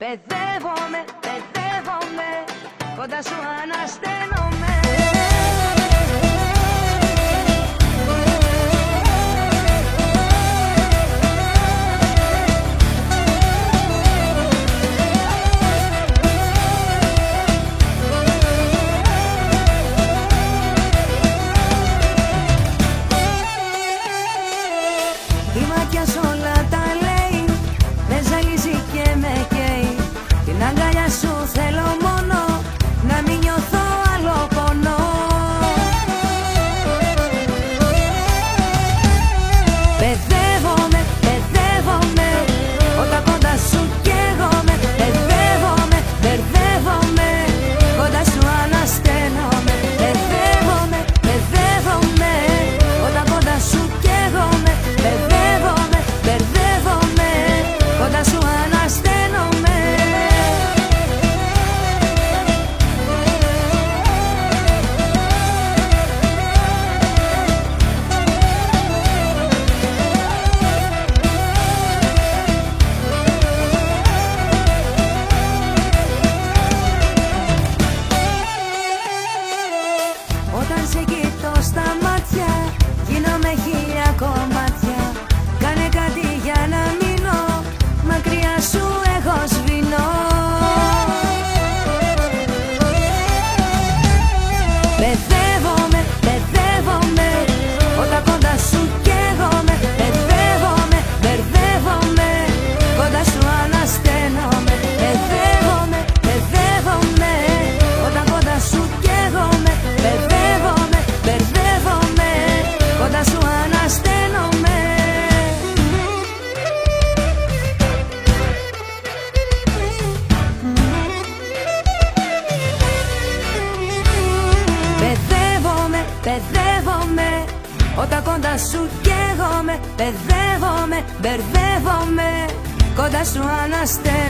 Παιδεύομαι, παιδεύομαι, κοντά σου ανασταίνομαι. Η μάτια σ' όλα τα λέει, με ζαλίζει και με καίει. Την αγκαλιά σου θέλω μόνο, να μην νιώθω άλλο πόνο. Παιδεύομαι, παιδεύομαι, όταν κοντά σου καίγομαι. Παιδεύομαι, μπερδεύομαι, κοντά σου ανασταίνομαι. Παιδεύομαι, παιδεύομαι, όταν κοντά σου καίγομαι. Παιδεύομαι, μπερδεύομαι, κοντά σου ανασταίνομαι. Όταν σε κοιτώ στα μάτια, γίνομαι χίλια κομμάτια. Κάνε κάτι για να μείνω, μακριά σου έχω σβήνω. Παιδεύομαι, παιδεύομαι, όταν κοντά σου καίγομαι. Παιδεύομαι, μπερδεύομαι, κοντά σου ανασταίνομαι. Παιδεύομαι, παιδεύομαι, όταν κοντά σου καίγομαι. Παιδεύομαι, μπερδεύομαι, κοντά σου ανασταίνομαι. Παιδεύομαι, παιδεύομαι, όταν κοντά σου καίγομαι. Παιδεύομαι, μπερδεύομαι, κοντά σου ανασταίνομαι.